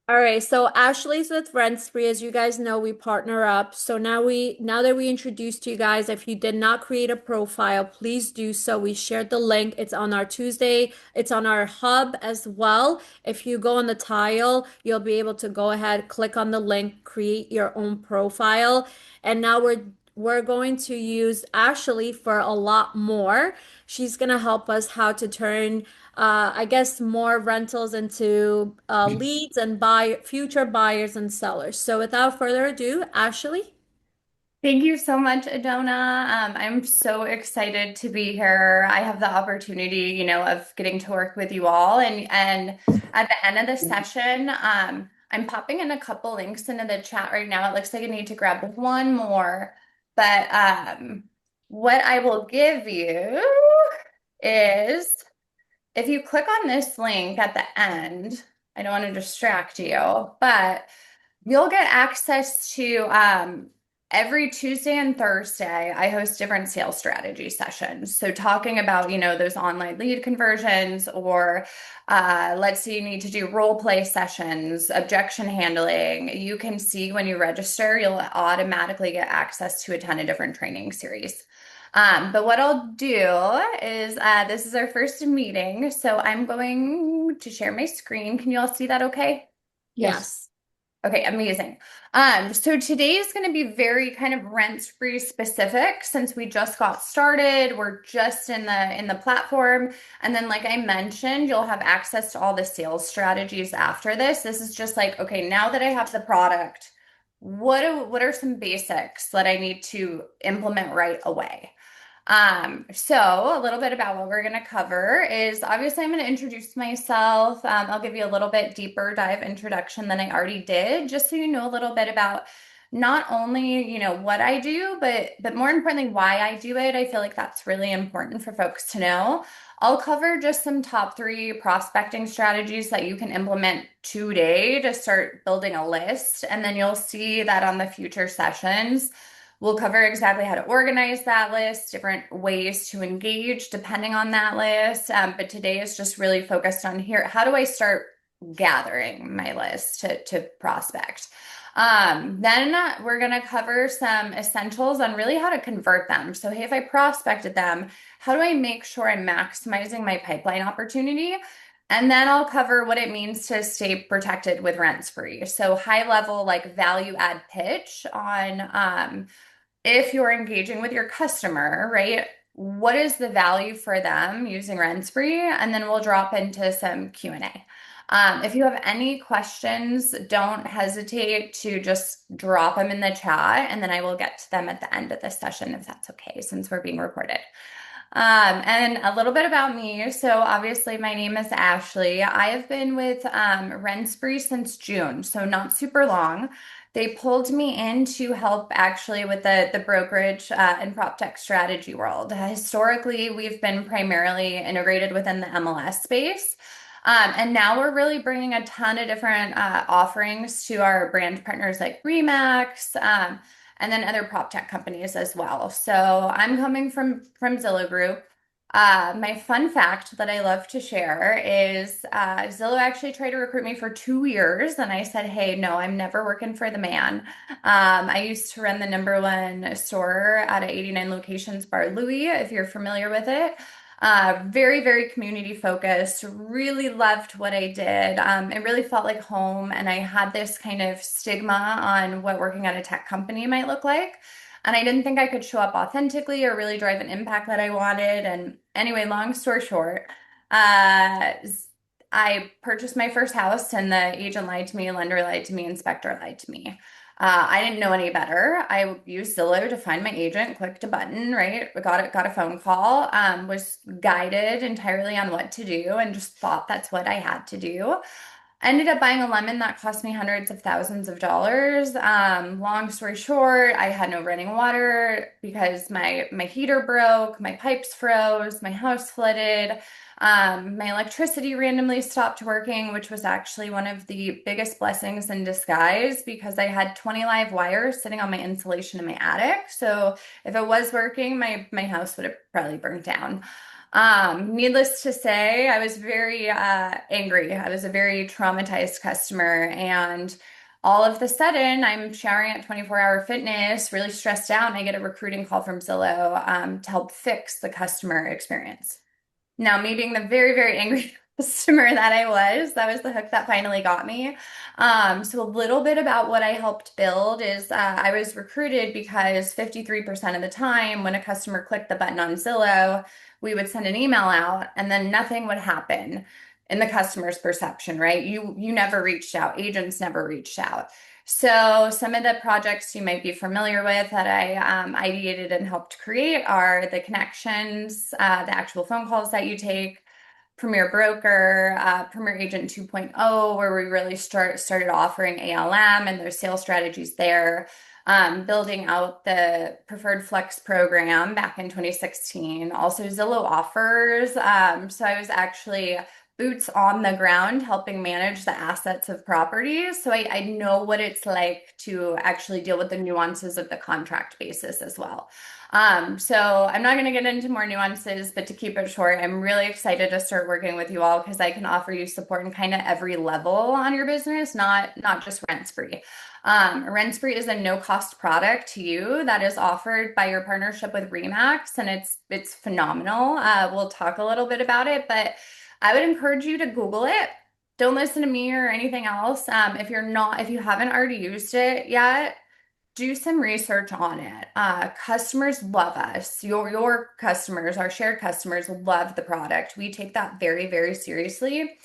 All right, so Ashley's with RentSpree. As you guys know, we partner up. So now that we introduced you guys, if you did not create a profile, please do so. We shared the link. It's on our Tuesday. It's on our hub as well. If you go on the tile, you'll be able to go ahead, click on the link, create your own profile. And now we're going to use Ashley for a lot more. She's going to help us how to turn I guess more rentals into leads and buy future buyers and sellers. So without further ado, Ashley. Thank you so much, Adona. I'm so excited to be here. I have the opportunity, of getting to work with you all. And at the end of the session, I'm popping in a couple links into the chat right now. It looks like I need to grab one more. But what I will give you is if you click on this link at the end, I don't want to distract you, but you'll get access to every Tuesday and Thursday. I host different sales strategy sessions. So talking about, those online lead conversions, or let's say you need to do role play sessions, objection handling. You can see when you register, you'll automatically get access to a ton of different training series. But what I'll do is this is our first meeting, so I'm going to share my screen. Can you all see that okay? Yes. Yes. Okay, amazing. So today is going to be very kind of rent-free specific since we just got started. We're just in the platform. And then like I mentioned, you'll have access to all the sales strategies after this. This is just like, okay, now that I have the product, what are some basics that I need to implement right away? So a little bit about what we're going to cover is obviously I'm going to introduce myself. I'll give you a little bit deeper dive introduction than I already did, just so you know a little bit about not only, what I do, but more importantly, why I do it. I feel like that's really important for folks to know. I'll cover just some top three prospecting strategies that you can implement today to start building a list. And then you'll see that on the future sessions. We'll cover exactly how to organize that list, different ways to engage depending on that list. But today is just really focused on here. How do I start gathering my list to prospect? Then we're going to cover some essentials on really how to convert them. So, hey, if I prospected them, how do I make sure I'm maximizing my pipeline opportunity? And then I'll cover what it means to stay protected with RentSpree. So, high level, like value add pitch on if you're engaging with your customer, right? What is the value for them using RentSpree? And then we'll drop into some Q&A. If you have any questions, don't hesitate to just drop them in the chat, and then I will get to them at the end of the session if that's okay, since we're being recorded. And a little bit about me. So obviously my name is Ashley. I have been with RentSpree since June, so not super long. They pulled me in to help actually with the brokerage and prop tech strategy world. Historically, we've been primarily integrated within the MLS space. And now we're really bringing a ton of different offerings to our brand partners like Remax, and then other prop tech companies as well. So I'm coming from Zillow Group. My fun fact that I love to share is Zillow actually tried to recruit me for 2 years, and I said, "Hey, no, I'm never working for the man." I used to run the number one store out of 89 locations, Bar Louie, if you're familiar with it. Very, very community focused. Really loved what I did. It really felt like home, and I had this kind of stigma on what working at a tech company might look like. And I didn't think I could show up authentically or really drive an impact that I wanted. And anyway, long story short, I purchased my first house, and the agent lied to me, lender lied to me, inspector lied to me. I didn't know any better. I used Zillow to find my agent, clicked a button, right? Got a phone call, was guided entirely on what to do, and just thought that's what I had to do. Ended up buying a lemon that cost me hundreds of thousands of dollars. Long story short, I had no running water because my heater broke, my pipes froze, my house flooded. My electricity randomly stopped working, which was actually one of the biggest blessings in disguise because I had 20 live wires sitting on my insulation in my attic. So if it was working, my house would have probably burnt down. Needless to say, I was very angry. I was a very traumatized customer, and all of the sudden, I'm showering at 24-Hour Fitness, really stressed out, and I get a recruiting call from Zillow to help fix the customer experience. Now, me being the very, very angry customer that was the hook that finally got me. So a little bit about what I helped build is I was recruited because 53% of the time when a customer clicked the button on Zillow, we would send an email out and then nothing would happen in the customer's perception, right? You never reached out, agents never reached out. So some of the projects you might be familiar with that I ideated and helped create are the connections, the actual phone calls that you take, Premier Broker, Premier Agent 2.0, where we really started offering ALM and those sales strategies there. Building out the Preferred Flex program back in 2016. Also Zillow offers. So I was actually boots on the ground helping manage the assets of properties. So I know what it's like to actually deal with the nuances of the contract basis as well. So I'm not going to get into more nuances, but to keep it short, I'm really excited to start working with you all because I can offer you support in kind of every level on your business, not just RentSpree. RentSpree is a no-cost product to you that is offered by your partnership with Remax, and it's phenomenal. We'll talk a little bit about it, but I would encourage you to Google it. Don't listen to me or anything else. If you haven't already used it yet, do some research on it. Customers love us. Your customers, our shared customers, love the product. We take that very, very seriously.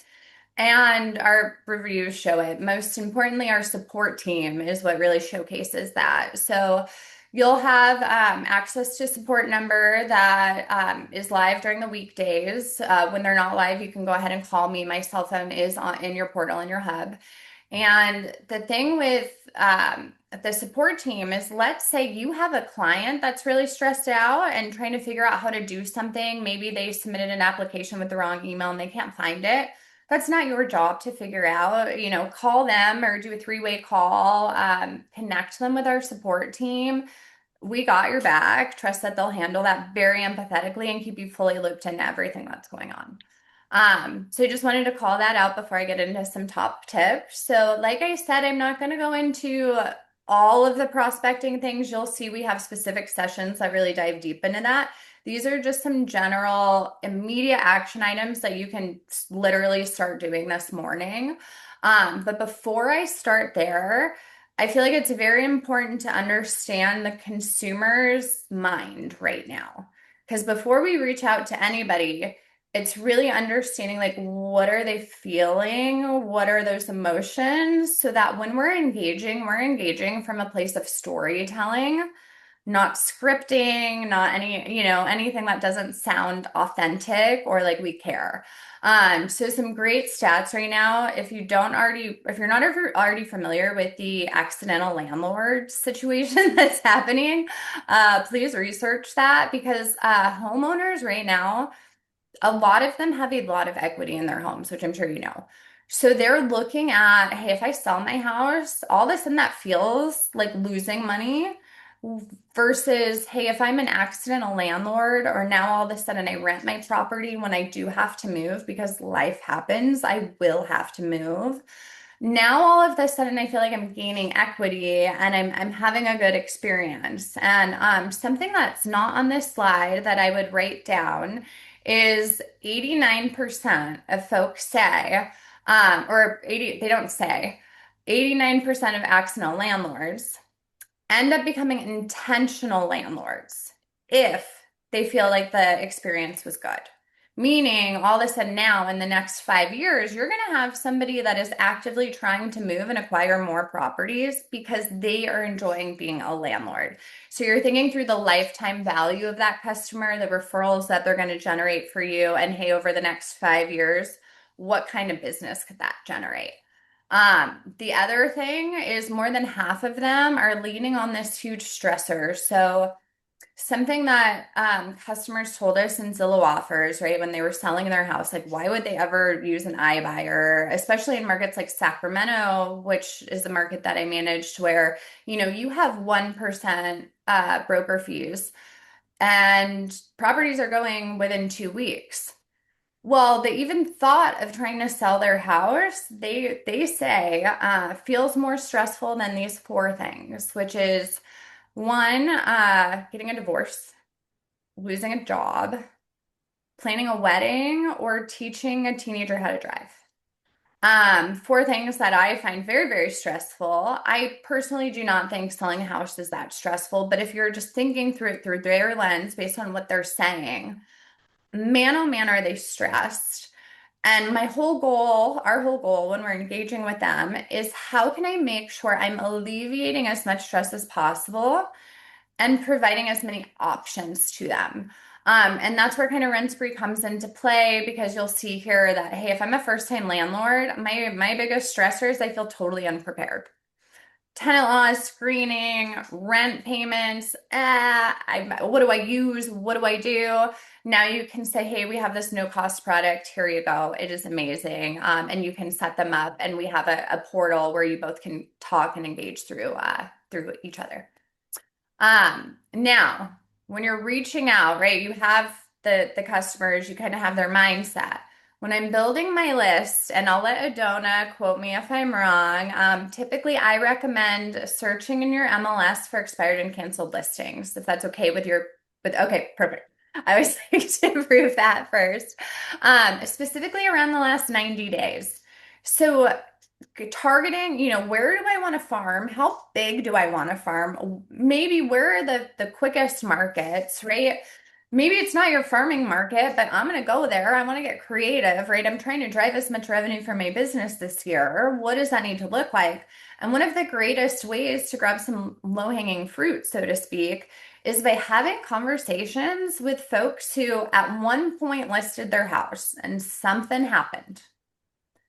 And our reviews show it. Most importantly, our support team is what really showcases that. So you'll have access to support number that is live during the weekdays. When they're not live, you can go ahead and call me. My cell phone is in your portal in your hub. And the thing with the support team is, let's say you have a client that's really stressed out and trying to figure out how to do something. Maybe they submitted an application with the wrong email and they can't find it. That's not your job to figure out. Call them or do a three-way call, connect them with our support team. We got your back. Trust that they'll handle that very empathetically and keep you fully looped into everything that's going on. So I just wanted to call that out before I get into some top tips. So, like I said, I'm not going to go into all of the prospecting things. You'll see we have specific sessions that really dive deep into that. These are just some general immediate action items that you can literally start doing this morning. But before I start there, I feel like it's very important to understand the consumer's mind right now. Because before we reach out to anybody, it's really understanding like what are they feeling? What are those emotions? So that when we're engaging from a place of storytelling, not scripting, not anything that doesn't sound authentic or like we care. So some great stats right now. If you're not ever already familiar with the accidental landlord situation that's happening, please research that because homeowners right now, a lot of them have a lot of equity in their homes, which I'm sure you know. So they're looking at, hey, if I sell my house, all of a sudden that feels like losing money versus, hey, if I'm an accidental landlord or now all of a sudden I rent my property when I do have to move because life happens, I will have to move. Now all of a sudden I feel like I'm gaining equity and I'm having a good experience. And something that's not on this slide that I would write down is 89% of folks say, or 80, they don't say, 89% of accidental landlords end up becoming intentional landlords if they feel like the experience was good. Meaning, all of a sudden, now in the next 5 years, you're going to have somebody that is actively trying to move and acquire more properties because they are enjoying being a landlord. So, you're thinking through the lifetime value of that customer, the referrals that they're going to generate for you, and hey, over the next 5 years, what kind of business could that generate? The other thing is more than half of them are leaning on this huge stressor. So something that customers told us in Zillow offers, right, when they were selling their house, like why would they ever use an iBuyer, especially in markets like Sacramento, which is the market that I managed, where you have 1% broker fees. and properties are going within 2 weeks. Well, they even thought of trying to sell their house. They say feels more stressful than these four things, which is one, getting a divorce, losing a job, planning a wedding, or teaching a teenager how to drive. Four things that I find very, very stressful. I personally do not think selling a house is that stressful, but if you're just thinking through it through their lens based on what they're saying, man, oh man, are they stressed? And my whole goal, our whole goal when we're engaging with them is how can I make sure I'm alleviating as much stress as possible and providing as many options to them. And that's where kind of RentSpree comes into play because you'll see here that, hey, if I'm a first-time landlord, my biggest stressor is I feel totally unprepared. Tenant laws, screening, rent payments. What do I use? What do I do? Now you can say, hey, we have this no cost product. Here you go. It is amazing. And you can set them up, and we have a portal where you both can talk and engage through each other. Now, when you're reaching out, right, you have the customers, you kind of have their mindset. When I'm building my list, and I'll let Adona quote me if I'm wrong, typically I recommend searching in your MLS for expired and canceled listings, if that's okay okay, perfect. I always like to prove that first. Specifically around the last 90 days. So targeting, where do I want to farm? How big do I want to farm? Maybe where are the quickest markets, right? Maybe it's not your farming market, but I'm going to go there. I want to get creative, right? I'm trying to drive as much revenue for my business this year. What does that need to look like? And one of the greatest ways to grab some low-hanging fruit, so to speak, is by having conversations with folks who at one point listed their house and something happened.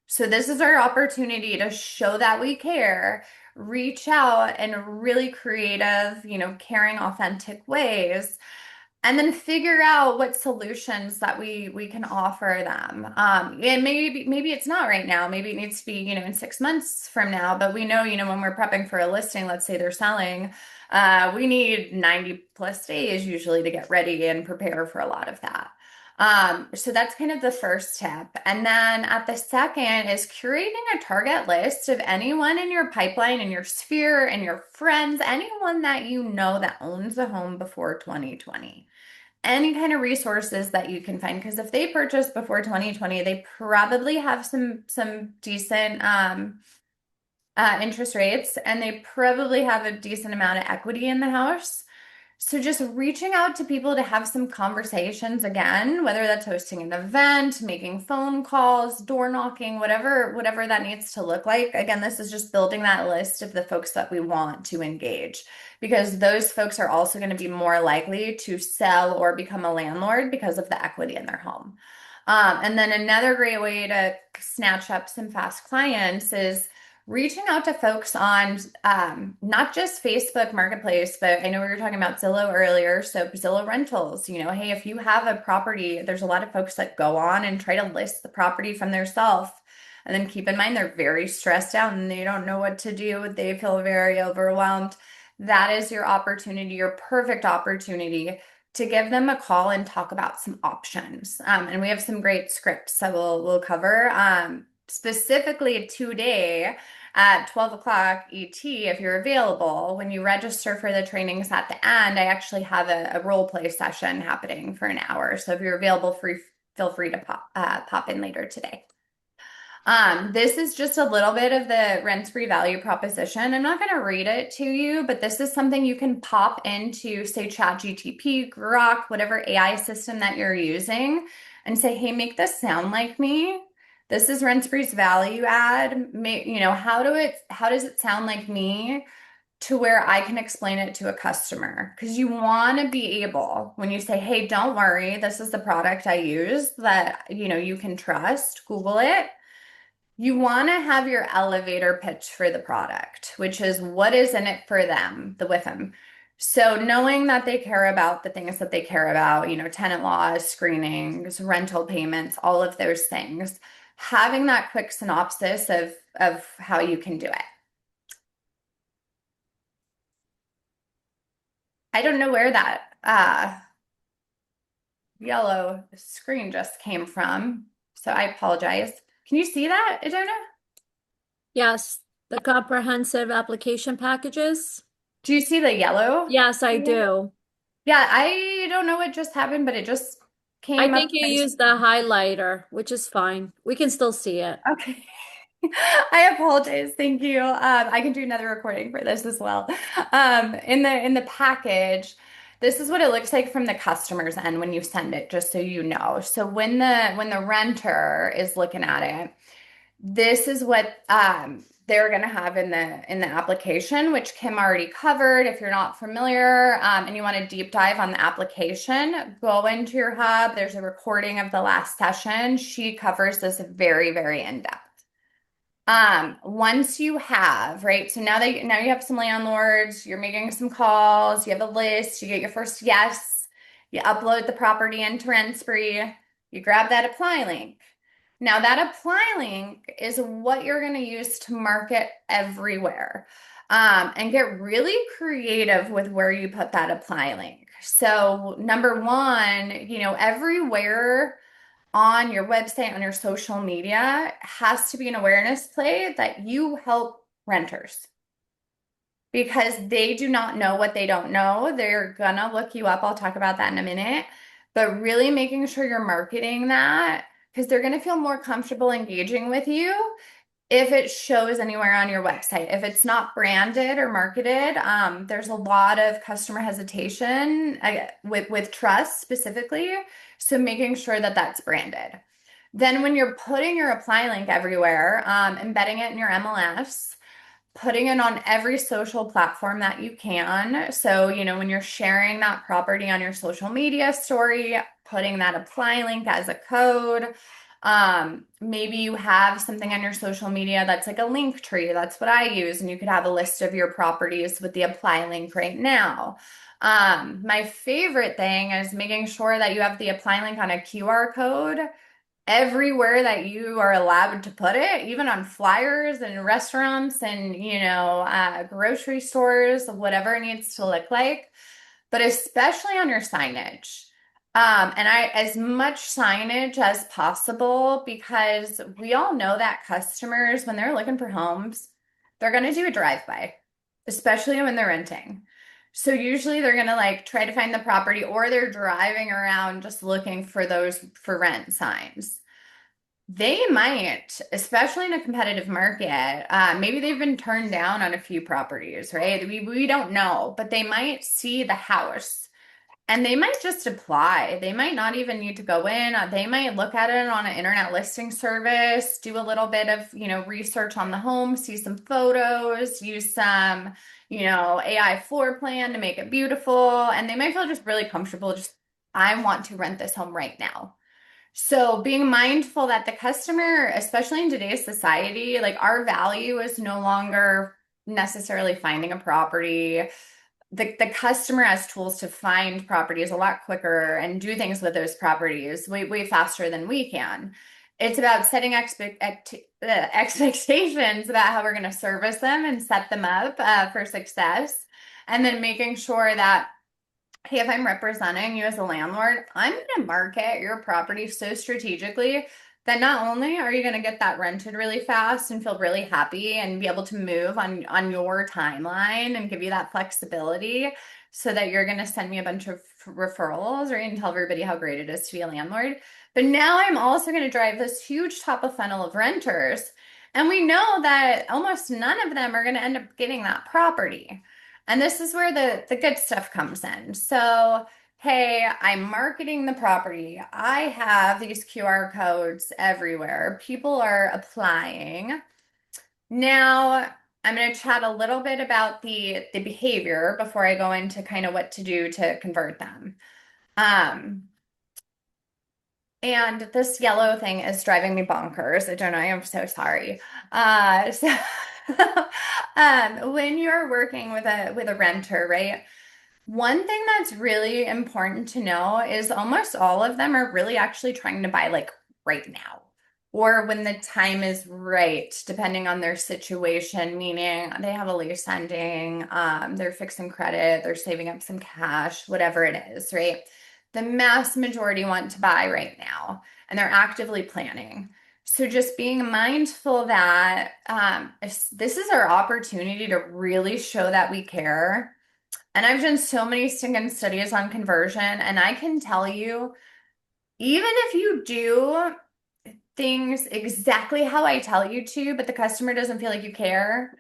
So this is our opportunity to show that we care, reach out in really creative, caring, authentic ways, and then figure out what solutions that we can offer them. And maybe it's not right now. Maybe it needs to be, in 6 months from now. But we know, when we're prepping for a listing, let's say they're selling, we need 90 plus days usually to get ready and prepare for a lot of that. So that's kind of the first tip. And then at the second is curating a target list of anyone in your pipeline, in your sphere, and your friends, anyone that you know that owns a home before 2020. Any kind of resources that you can find. Because if they purchased before 2020, they probably have some decent interest rates, and they probably have a decent amount of equity in the house. So just reaching out to people to have some conversations again, whether that's hosting an event, making phone calls, door knocking, whatever that needs to look like. Again, this is just building that list of the folks that we want to engage because those folks are also going to be more likely to sell or become a landlord because of the equity in their home. And then another great way to snatch up some fast clients is reaching out to folks on not just Facebook Marketplace, but I know we were talking about Zillow earlier. So Zillow rentals, hey, if you have a property, there's a lot of folks that go on and try to list the property from their self. And then keep in mind, they're very stressed out and they don't know what to do. They feel very overwhelmed. That is your opportunity, your perfect opportunity to give them a call and talk about some options. And we have some great scripts that we'll cover. Specifically today at 12 o'clock ET, if you're available, when you register for the trainings at the end, I actually have a role play session happening for an hour. So if you're available, feel free to pop in later today. This is just a little bit of the RentSpree value proposition. I'm not going to read it to you, but this is something you can pop into, say, ChatGPT, Grok, whatever AI system that you're using, and say, hey, make this sound like me. This is RentSpree's value add. How does it sound like me to where I can explain it to a customer? Because you want to be able, when you say, hey, don't worry, this is the product I use that, you can trust, Google it. You want to have your elevator pitch for the product, which is what is in it for them, with them. So knowing that they care about the things that they care about, tenant laws, screenings, rental payments, all of those things, having that quick synopsis of how you can do it. I don't know where that yellow screen just came from. So I apologize. Can you see that, Adona? Yes, the comprehensive application packages. Do you see the yellow? Yes, I do. Yeah, I don't know what just happened, but it just I came think up you my used the screen. highlighter, which is fine. We can still see it. Okay. I apologize. Thank you. I can do another recording for this as well. In the package, this is what it looks like from the customer's end when you send it, just so you know. So when the renter is looking at it, this is what they're going to have in the application, which Kim already covered. If you're not familiar and you want to deep dive on the application, go into your hub. There's a recording of the last session. She covers this very, very in depth. Once you have, right, so now you have some landlords, you're making some calls, you have a list, you get your first yes, you upload the property into RentSpree, you grab that apply link. Now that apply link is what you're going to use to market everywhere. And get really creative with where you put that apply link. So number one, everywhere on your website, on your social media, has to be an awareness play that you help renters because they do not know what they don't know. They're gonna look you up. I'll talk about that in a minute. But really making sure you're marketing that because they're gonna feel more comfortable engaging with you if it shows anywhere on your website. If it's not branded or marketed, there's a lot of customer hesitation with trust specifically. So making sure that that's branded. Then when you're putting your apply link everywhere, embedding it in your MLS, putting it on every social platform that you can. So, when you're sharing that property on your social media story, putting that apply link as a code. Maybe you have something on your social media that's like a link tree. That's what I use. And you could have a list of your properties with the apply link right now. My favorite thing is making sure that you have the apply link on a QR code everywhere that you are allowed to put it, even on flyers and restaurants and, grocery stores, whatever it needs to look like, but especially on your signage. And as much signage as possible because we all know that customers, when they're looking for homes, they're going to do a drive-by, especially when they're renting. So usually they're going to like try to find the property or they're driving around just looking for those for rent signs. They might, especially in a competitive market, maybe they've been turned down on a few properties, right? We don't know, but they might see the house and they might just apply. They might not even need to go in. They might look at it on an internet listing service, do a little bit of, research on the home, see some photos, use some, AI floor plan to make it beautiful. And they might feel just really comfortable. Just, I want to rent this home right now. So being mindful that the customer, especially in today's society, like our value is no longer necessarily finding a property. The customer has tools to find properties a lot quicker and do things with those properties way faster than we can. It's about setting expectations about how we're going to service them and set them up for success, and then making sure that hey, if I'm representing you as a landlord, I'm going to market your property so strategically that not only are you going to get that rented really fast and feel really happy and be able to move on your timeline and give you that flexibility so that you're going to send me a bunch of referrals or you can tell everybody how great it is to be a landlord. But now I'm also going to drive this huge top of funnel of renters. And we know that almost none of them are going to end up getting that property. And this is where the good stuff comes in. So, hey, I'm marketing the property. I have these QR codes everywhere. People are applying. Now, I'm going to chat a little bit about the behavior before I go into kind of what to do to convert them. Um, and this yellow thing is driving me bonkers. I don't know. I am so sorry. So when you're working with a renter, right? One thing that's really important to know is almost all of them are really actually trying to buy like right now or when the time is right, depending on their situation, meaning they have a lease ending, they're fixing credit, they're saving up some cash, whatever it is, right? The mass majority want to buy right now, and they're actively planning. So just being mindful that if this is our opportunity to really show that we care. And I've done so many stinking studies on conversion, and I can tell you, even if you do things exactly how I tell you to, but the customer doesn't feel like you care,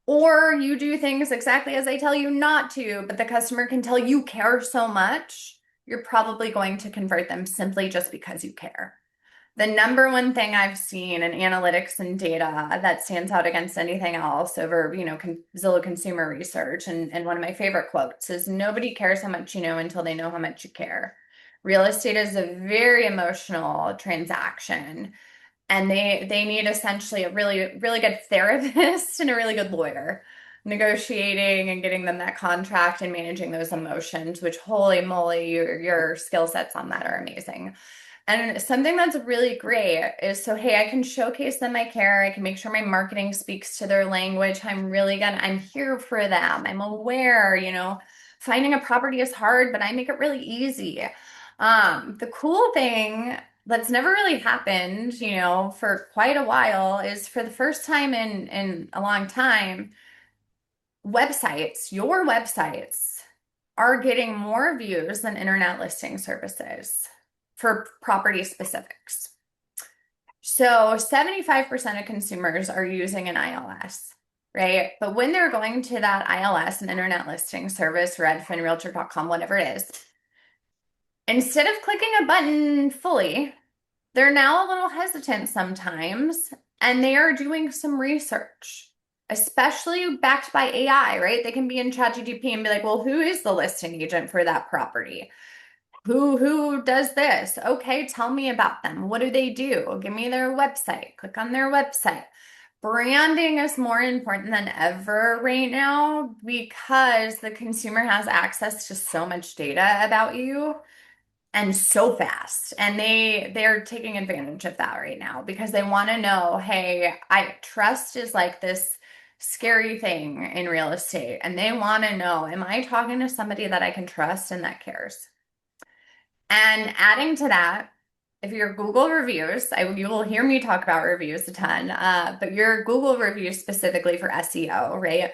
or you do things exactly as I tell you not to, but the customer can tell you care so much, you're probably going to convert them simply just because you care. The number one thing I've seen in analytics and data that stands out against anything else over, Zillow consumer research, and one of my favorite quotes is nobody cares how much you know until they know how much you care. Real estate is a very emotional transaction, and they need essentially a really really good therapist and a really good lawyer negotiating and getting them that contract and managing those emotions, which holy moly, your skill sets on that are amazing. And something that's really great is, so hey, I can showcase them I care. I can make sure my marketing speaks to their language. I'm here for them. I'm aware, finding a property is hard, but I make it really easy. The cool thing that's never really happened, for quite a while is, for the first time in a long time, your websites are getting more views than internet listing services for property specifics. So 75% of consumers are using an ILS, right? But when they're going to that ILS, an internet listing service, Redfin, Realtor.com, whatever it is, instead of clicking a button fully, they're now a little hesitant sometimes, and they are doing some research, especially backed by AI, right? They can be in ChatGPT and be like, well, who is the listing agent for that property? Who does this? Okay, tell me about them. What do they do? Give me their website. Click on their website. Branding is more important than ever right now because the consumer has access to so much data about you and so fast. And they're taking advantage of that right now because they want to know, hey, I trust is like this scary thing in real estate. And they want to know, am I talking to somebody that I can trust and that cares? And adding to that, if your Google reviews, you will hear me talk about reviews a ton, but your Google reviews specifically for SEO, right?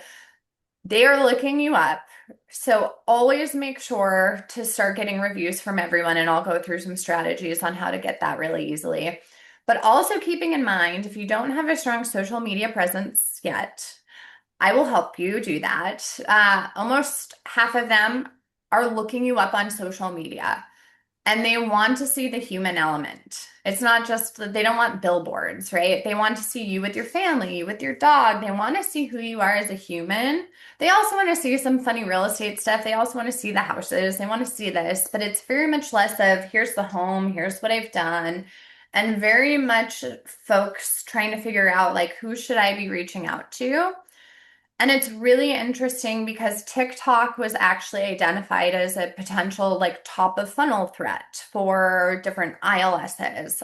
They are looking you up. So always make sure to start getting reviews from everyone, and I'll go through some strategies on how to get that really easily. But also keeping in mind, if you don't have a strong social media presence yet, I will help you do that. Almost half of them are looking you up on social media. And they want to see the human element. It's not just that they don't want billboards, right? They want to see you with your family, with your dog. They want to see who you are as a human. They also want to see some funny real estate stuff. They also want to see the houses. They want to see this, but it's very much less of here's the home, here's what I've done, and very much folks trying to figure out like who should I be reaching out to? And it's really interesting because TikTok was actually identified as a potential like top of funnel threat for different ILSs,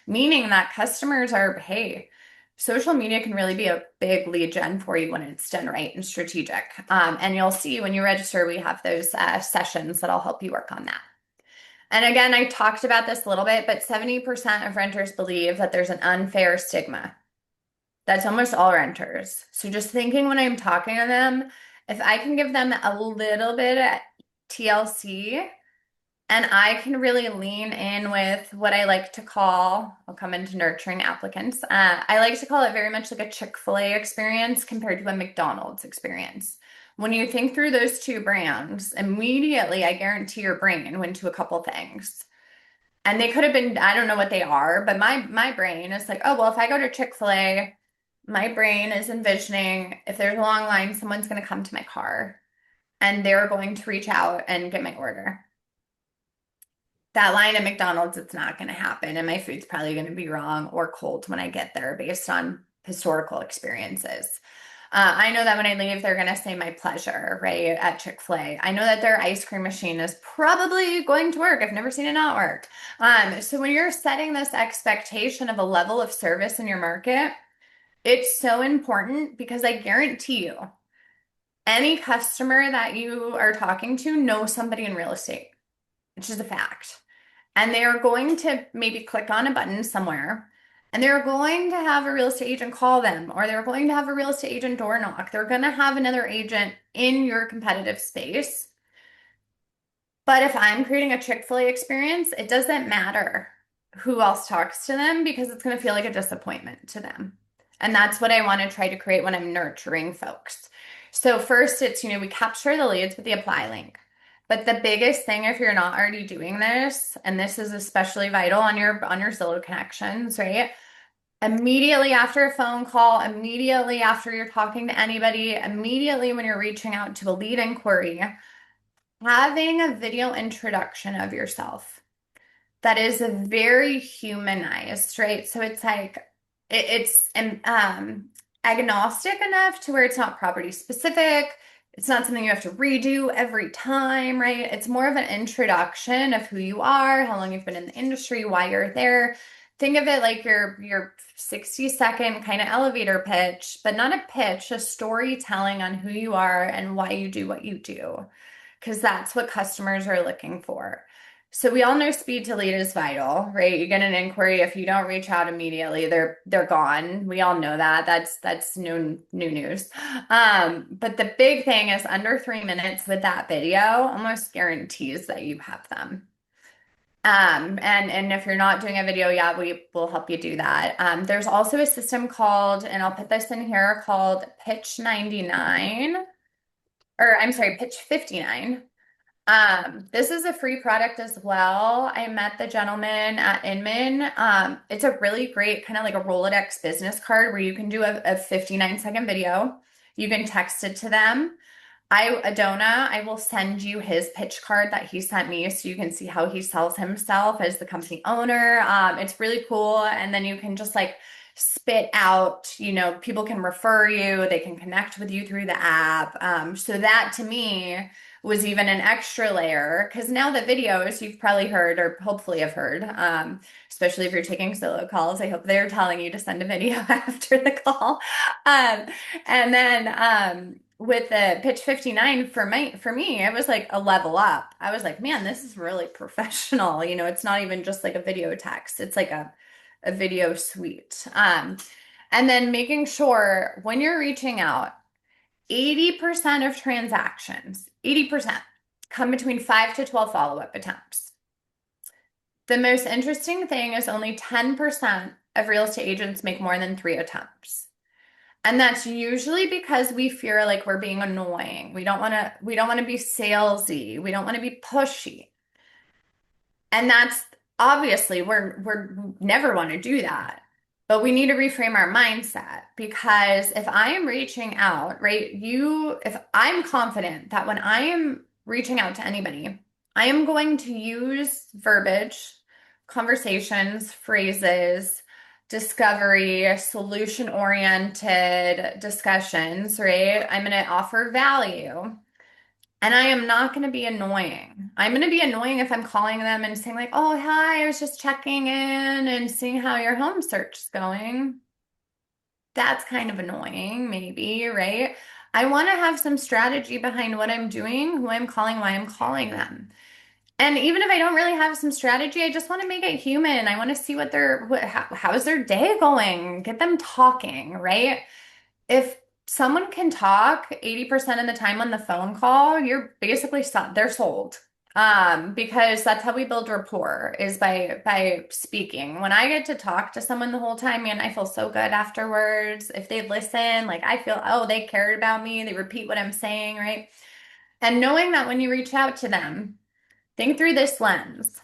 meaning that customers are, hey, social media can really be a big lead gen for you when it's done right and strategic. And you'll see when you register, we have those sessions that'll help you work on that. And again, I talked about this a little bit, but 70% of renters believe that there's an unfair stigma. That's almost all renters. So just thinking when I'm talking to them, if I can give them a little bit of TLC and I can really lean in with what I like to call, I'll come into nurturing applicants. I like to call it very much like a Chick-fil-A experience compared to a McDonald's experience. When you think through those two brands, immediately I guarantee your brain went to a couple things. And they could have been, I don't know what they are, but my brain is like, oh, well, if I go to Chick-fil-A, my brain is envisioning if there's a long line, someone's going to come to my car and they're going to reach out and get my order. That line at McDonald's, it's not going to happen. And my food's probably going to be wrong or cold when I get there based on historical experiences. I know that when I leave, they're going to say my pleasure, right, at Chick-fil-A. I know that their ice cream machine is probably going to work. I've never seen it not work. So when you're setting this expectation of a level of service in your market, it's so important because I guarantee you, any customer that you are talking to knows somebody in real estate. It's just a fact. And they are going to maybe click on a button somewhere, and they're going to have a real estate agent call them, or they're going to have a real estate agent door knock. They're going to have another agent in your competitive space. But if I'm creating a Chick-fil-A experience, it doesn't matter who else talks to them because it's going to feel like a disappointment to them. And that's what I want to try to create when I'm nurturing folks. So first it's, we capture the leads with the apply link. But the biggest thing, if you're not already doing this, and this is especially vital on your Zillow connections, right? Immediately after a phone call, immediately after you're talking to anybody, immediately when you're reaching out to a lead inquiry, having a video introduction of yourself that is a very humanized, right? So it's like it's agnostic enough to where it's not property specific. It's not something you have to redo every time, right? It's more of an introduction of who you are, how long you've been in the industry, why you're there. Think of it like your 60-second kind of elevator pitch, but not a pitch, a storytelling on who you are and why you do what you do, because that's what customers are looking for. So we all know speed to lead is vital, right? You get an inquiry, if you don't reach out immediately, they're gone. We all know that. That's new news. But the big thing is under 3 minutes with that video almost guarantees that you have them. And if you're not doing a video, yeah, we will help you do that. There's also a system called, and I'll put this in here, called Pitch 99, or I'm sorry, Pitch 59. This is a free product as well. I met the gentleman at Inman. It's a really great kind of like a Rolodex business card where you can do a 59-second video. You can text it to them. Adona, I will send you his pitch card that he sent me so you can see how he sells himself as the company owner. It's really cool. And then you can just like spit out, people can refer you, they can connect with you through the app. So that to me was even an extra layer because now the videos you've probably heard or hopefully have heard, especially if you're taking solo calls, I hope they're telling you to send a video after the call. And then with the pitch 59 for me, it was like a level up. I was like, man, this is really professional. It's not even just like a video text. It's like a video suite. And then making sure when you're reaching out, 80% of transactions, 80% come between 5 to 12 follow-up attempts. The most interesting thing is only 10% of real estate agents make more than 3 attempts. And that's usually because we fear like we're being annoying. We don't want to be salesy. We don't want to be pushy. And that's obviously we're never want to do that. But we need to reframe our mindset because if I am reaching out, right, if I'm confident that when I am reaching out to anybody, I am going to use verbiage, conversations, phrases, discovery, solution-oriented discussions, right? I'm going to offer value. And I am not going to be annoying. I'm going to be annoying if I'm calling them and saying like, "Oh, hi, I was just checking in and seeing how your home search is going." That's kind of annoying, maybe, right? I want to have some strategy behind what I'm doing, who I'm calling, why I'm calling them. And even if I don't really have some strategy, I just want to make it human. I want to see how's their day going? Get them talking, right? If someone can talk 80% of the time on the phone call, you're basically they're sold. Because that's how we build rapport is by speaking. When I get to talk to someone the whole time, man, I feel so good afterwards. If they listen, like I feel, oh, they cared about me. They repeat what I'm saying, right? And knowing that when you reach out to them, think through this lens.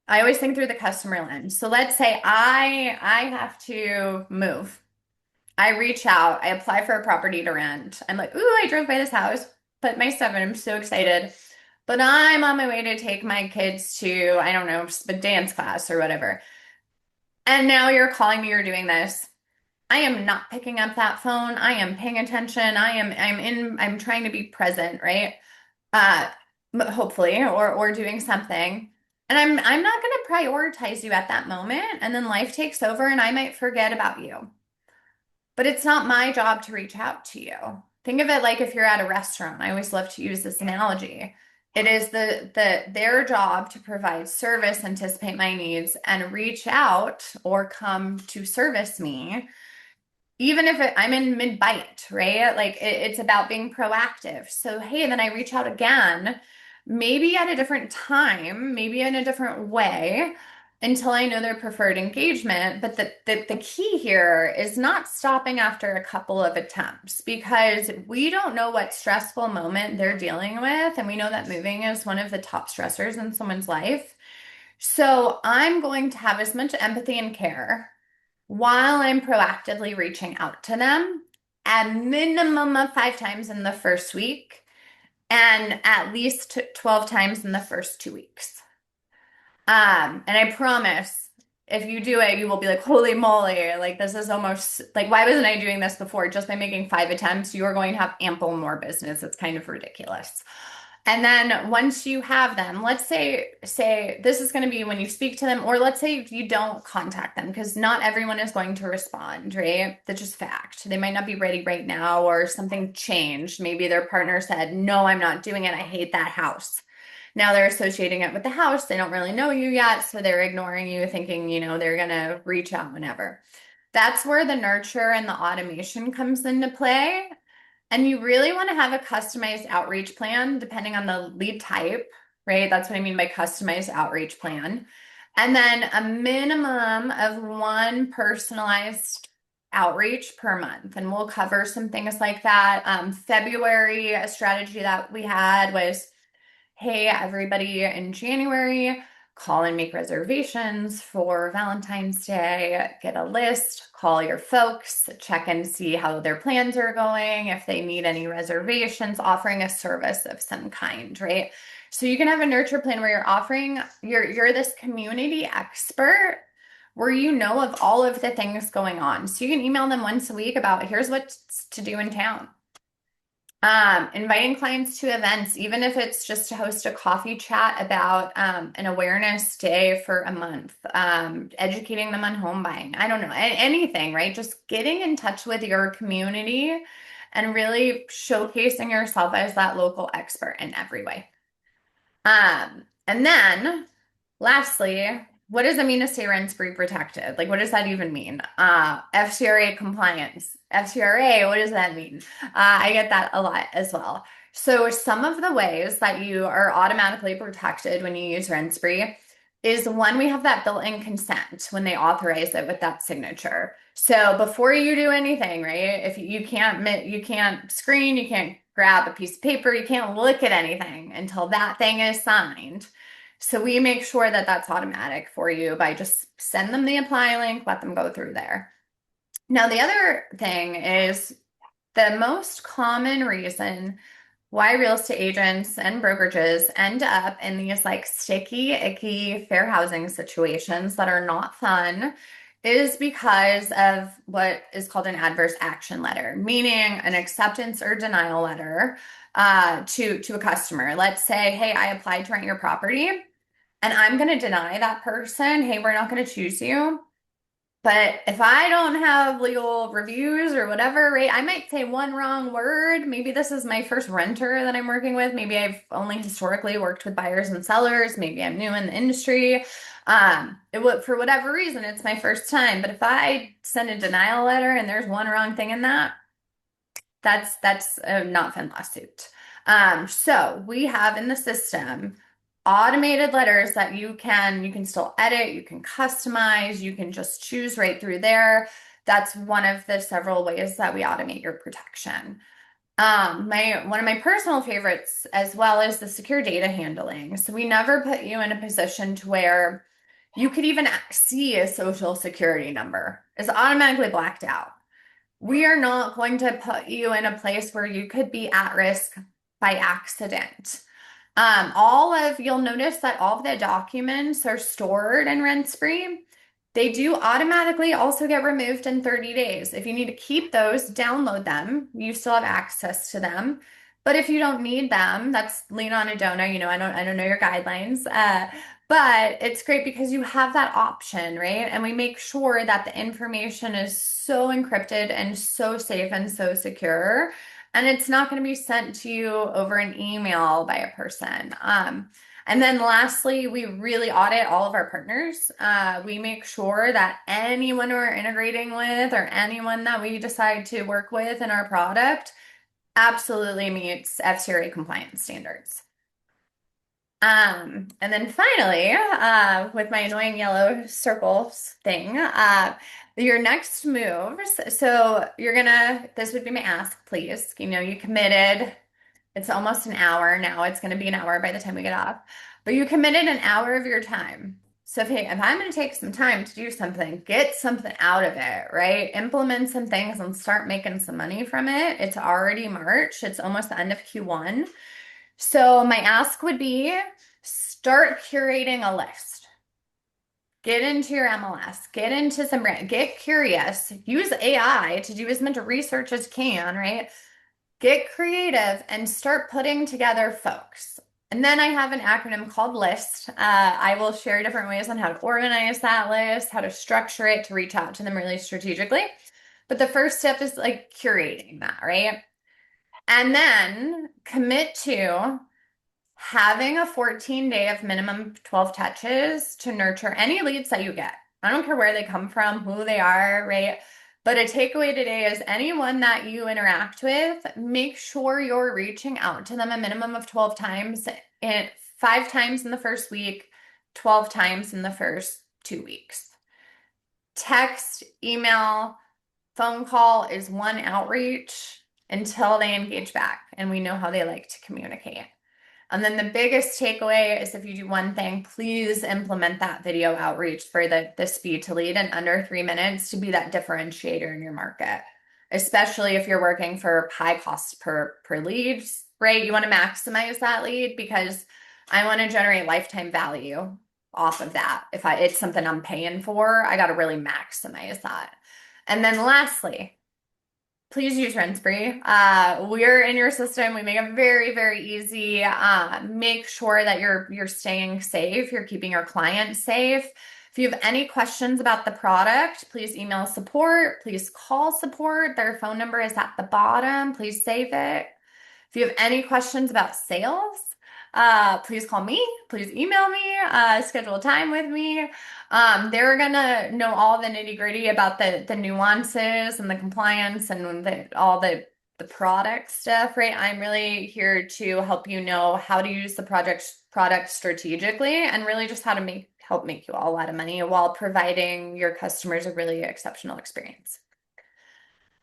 I always think through the customer lens. So let's say I have to move. I reach out, I apply for a property to rent. I'm like, ooh, I drove by this house, put my stuff in. I'm so excited. But I'm on my way to take my kids to, I don't know, a dance class or whatever. And now you're calling me, you're doing this. I am not picking up that phone. I am paying attention. I'm trying to be present, right? Uh, hopefully, or doing something. And I'm not going to prioritize you at that moment. And then life takes over and I might forget about you. But it's not my job to reach out to you. Think of it like if you're at a restaurant. I always love to use this analogy. It is their job to provide service, anticipate my needs, and reach out or come to service me even if I'm in mid bite, right? Like it's about being proactive. So, hey, then I reach out again, maybe at a different time, maybe in a different way until I know their preferred engagement. But the key here is not stopping after a couple of attempts because we don't know what stressful moment they're dealing with. And we know that moving is one of the top stressors in someone's life. So I'm going to have as much empathy and care while I'm proactively reaching out to them a minimum of 5 times in the first week and at least 12 times in the first 2 weeks. And I promise if you do it, you will be like, holy moly, like this is almost like, why wasn't I doing this before? Just by making 5 attempts, you are going to have ample more business. It's kind of ridiculous. And then once you have them, let's say this is going to be when you speak to them, or let's say you don't contact them because not everyone is going to respond, right? That's just fact. They might not be ready right now, or something changed. Maybe their partner said, "No, I'm not doing it. I hate that house." Now they're associating it with the house. They don't really know you yet, so they're ignoring you, thinking, they're going to reach out whenever. That's where the nurture and the automation comes into play. And you really want to have a customized outreach plan depending on the lead type, right? That's what I mean by customized outreach plan. And then a minimum of one personalized outreach per month. And we'll cover some things like that. February, a strategy that we had was, hey, everybody in January, call and make reservations for Valentine's Day, get a list, call your folks, check and see how their plans are going, if they need any reservations, offering a service of some kind, right? So you can have a nurture plan where you're this community expert where you know of all of the things going on. So you can email them once a week about here's what's to do in town. Inviting clients to events, even if it's just to host a coffee chat about an awareness day for a month, educating them on home buying. I don't know, anything, right? Just getting in touch with your community and really showcasing yourself as that local expert in every way. And then lastly, what does it mean to stay rent-free protected? Like, what does that even mean? FCRA compliance. FCRA, what does that mean? I get that a lot as well. So some of the ways that you are automatically protected when you use RentSpree is when we have that built-in consent when they authorize it with that signature. So before you do anything, right? If you can't screen, you can't grab a piece of paper, you can't look at anything until that thing is signed. So we make sure that that's automatic for you by just send them the apply link, let them go through there. Now, the other thing is the most common reason why real estate agents and brokerages end up in these like sticky, icky fair housing situations that are not fun is because of what is called an adverse action letter, meaning an acceptance or denial letter to a customer. Let's say, hey, I applied to rent your property and I'm going to deny that person, hey, we're not going to choose you. But if I don't have legal reviews or whatever, right, I might say one wrong word. Maybe this is my first renter that I'm working with. Maybe I've only historically worked with buyers and sellers. Maybe I'm new in the industry. For whatever reason, it's my first time. But if I send a denial letter and there's one wrong thing in that, that's a not fun lawsuit. So we have in the system automated letters that you can still edit, you can customize, you can just choose right through there. That's one of the several ways that we automate your protection. My one of my personal favorites as well is the secure data handling. So we never put you in a position to where you could even see a social security number. It's automatically blacked out. We are not going to put you in a place where you could be at risk by accident. You'll notice that all of the documents are stored in RentSpree. They do automatically also get removed in 30 days. If you need to keep those, download them. You still have access to them. But if you don't need them, that's lean on a donor. I don't know your guidelines. But it's great because you have that option, right? And we make sure that the information is so encrypted and so safe and so secure and it's not going to be sent to you over an email by a person. And then lastly, we really audit all of our partners. We make sure that anyone we're integrating with or anyone that we decide to work with in our product absolutely meets FCRA compliance standards. And then finally, with my annoying yellow circles thing, your next moves. So this would be my ask, please. You committed. It's almost an hour now. It's going to be an hour by the time we get off. But you committed an hour of your time. So if I'm going to take some time to do something, get something out of it, right? Implement some things and start making some money from it. It's already March. It's almost the end of Q1. So my ask would be start curating a list. Get into your MLS, get into some brand, get curious, use AI to do as much research as you can, right? Get creative and start putting together folks. And then I have an acronym called LIST. I will share different ways on how to organize that list, how to structure it to reach out to them really strategically. But the first step is like curating that, right? And then commit to having a 14-day of minimum 12 touches to nurture any leads that you get. I don't care where they come from, who they are, right? But a takeaway today is anyone that you interact with, make sure you're reaching out to them a minimum of 12 times, 5 times in the first week, 12 times in the first 2 weeks. Text, email, phone call is one outreach until they engage back and we know how they like to communicate. And then the biggest takeaway is if you do one thing, please implement that video outreach for the speed to lead in under 3 minutes to be that differentiator in your market, especially if you're working for high cost per lead, right? You want to maximize that lead because I want to generate lifetime value off of that. If it's something I'm paying for, I got to really maximize that. And then lastly, please use RentSpree. We're in your system. We make it very, very easy. Make sure that you're staying safe. You're keeping your clients safe. If you have any questions about the product, please email support. Please call support. Their phone number is at the bottom. Please save it. If you have any questions about sales, please call me. Please email me. Schedule a time with me. They're gonna know all the nitty-gritty about the nuances and the compliance and all the product stuff, right? I'm really here to help you know how to use the product strategically and really just how to help make you all a lot of money while providing your customers a really exceptional experience.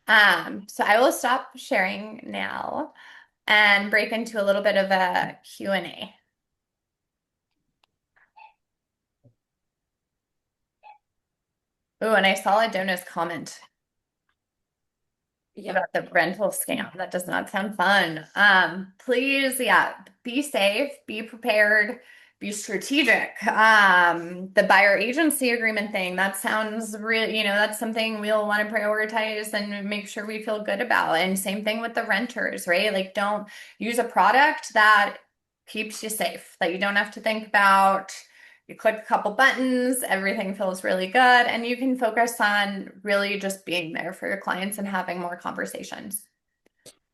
So I will stop sharing now and break into a little bit of a Q&A. Oh, and I saw a Donna's comment Yeah. about the rental scam. That does not sound fun. Please, yeah, be safe, be prepared, be strategic. The buyer agency agreement thing, that sounds really, that's something we'll want to prioritize and make sure we feel good about. And same thing with the renters, right? Like, don't use a product that keeps you safe, that you don't have to think about. You click a couple buttons, everything feels really good, and you can focus on really just being there for your clients and having more conversations.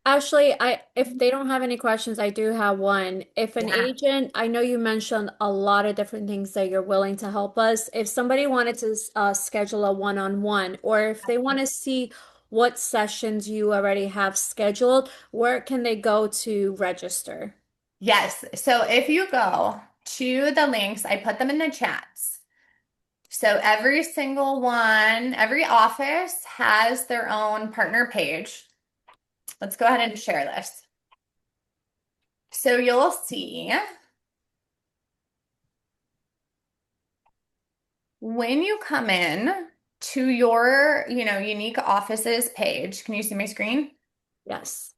Actually, if they don't have any questions, I do have one. If an Yeah. agent, I know you mentioned a lot of different things that you're willing to help us. If somebody wanted to schedule a one-on-one, or if they want to see what sessions you already have scheduled, where can they go to register? Yes. So if you go to the links, I put them in the chats. So every single one, every office has their own partner page. Let's go ahead and share this. So you'll see when you come in to your, unique offices page. Can you see my screen? Yes.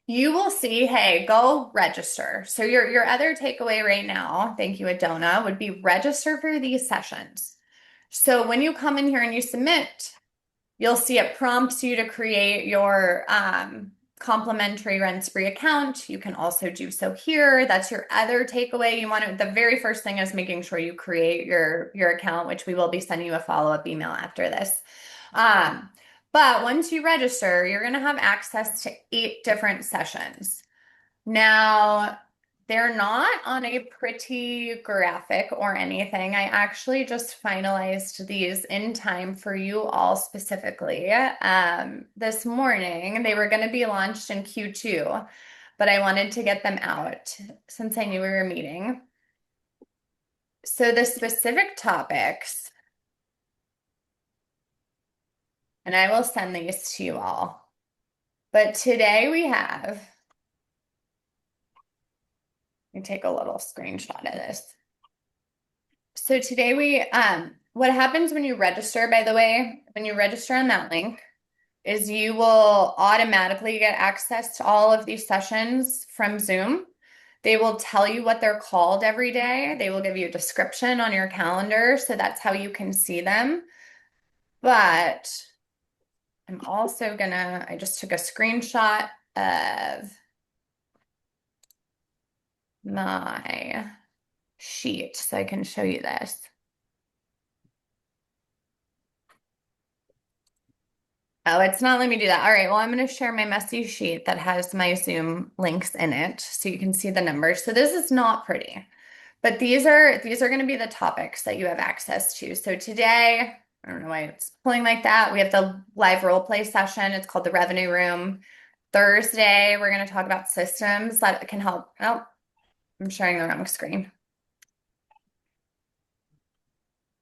You will see, hey, go register. So your other takeaway right now, thank you, Adona, would be register for these sessions. So when you come in here and you submit, you'll see it prompts you to create your complimentary RentSpree account. You can also do so here. That's your other takeaway. The very first thing is making sure you create your account, which we will be sending you a follow-up email after this. But once you register, you're going to have access to 8 different sessions. Now, they're not on a pretty graphic or anything. I actually just finalized these in time for you all specifically. This morning, they were going to be launched in Q2, but I wanted to get them out since I knew we were meeting. So the specific topics, and I will send these to you all. But today we have, let me take a little screenshot of this. So today what happens when you register, by the way, when you register on that link, is you will automatically get access to all of these sessions from Zoom. They will tell you what they're called every day. They will give you a description on your calendar, so that's how you can see them. But I'm also I just took a screenshot of my sheet so I can show you this. Oh, it's not letting me do that. All right, well, I'm going to share my messy sheet that has my Zoom links in it so you can see the numbers. So this is not pretty, but these are going to be the topics that you have access to. So today, I don't know why it's pulling like that. We have the live role play session. It's called the Revenue Room. Thursday, we're going to talk about systems that can help. Oh, I'm sharing the wrong screen.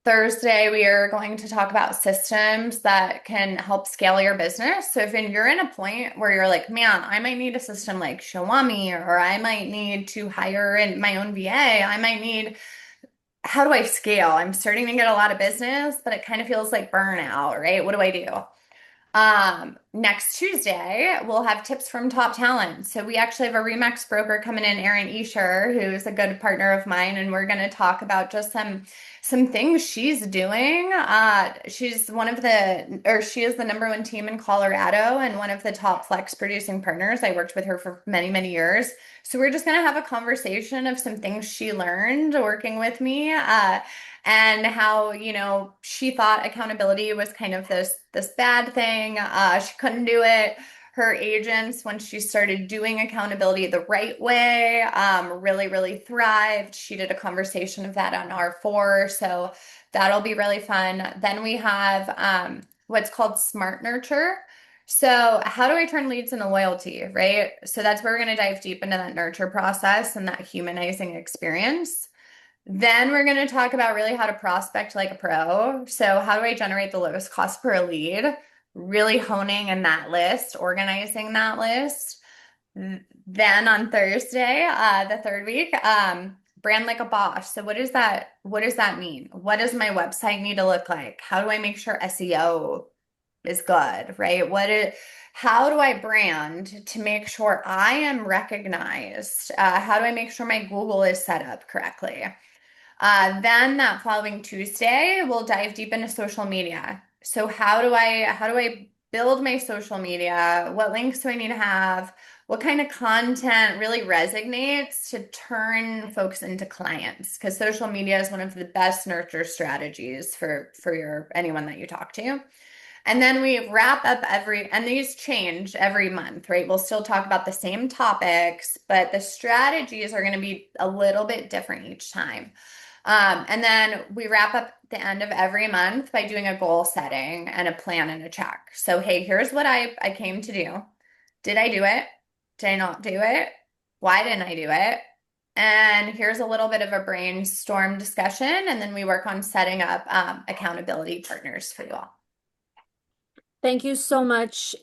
Thursday, we are going to talk about systems that can help scale your business. So if you're in a point where you're like, man, I might need a system like Showami, or I might need to hire in my own VA, I might need, how do I scale? I'm starting to get a lot of business, but it kind of feels like burnout, right? What do I do? Next Tuesday, we'll have tips from top talent. So we actually have a Remax broker coming in, Erin Escher, who's a good partner of mine, and we're going to talk about just some things she's doing. She's she is the #1 team in Colorado and one of the top flex producing partners. I worked with her for many, many years. So we're just going to have a conversation of some things she learned working with me. And how, she thought accountability was kind of this bad thing. She couldn't do it. Her agents, when she started doing accountability the right way, really, really thrived. She did a conversation of that on R4, so that'll be really fun. Then we have what's called Smart Nurture. So, how do I turn leads into loyalty, right? So that's where we're going to dive deep into that nurture process and that humanizing experience. Then we're going to talk about really how to prospect like a pro. So, how do I generate the lowest cost per lead? Really honing in that list, organizing that list. Then on Thursday, the third week, brand like a boss. So, what does that mean? What does my website need to look like? How do I make sure SEO is good, right? How do I brand to make sure I am recognized? How do I make sure my Google is set up correctly? Then that following Tuesday, we'll dive deep into social media. So how do I build my social media? What links do I need to have? What kind of content really resonates to turn folks into clients? Because social media is one of the best nurture strategies for anyone that you talk to. And then we wrap up and these change every month, right? We'll still talk about the same topics, but the strategies are going to be a little bit different each time. And then we wrap up the end of every month by doing a goal setting and a plan and a check. So, hey, here's what I came to do. Did I do it? Did I not do it? Why didn't I do it? And here's a little bit of a brainstorm discussion. And then we work on setting up accountability partners for you all. Thank you so much,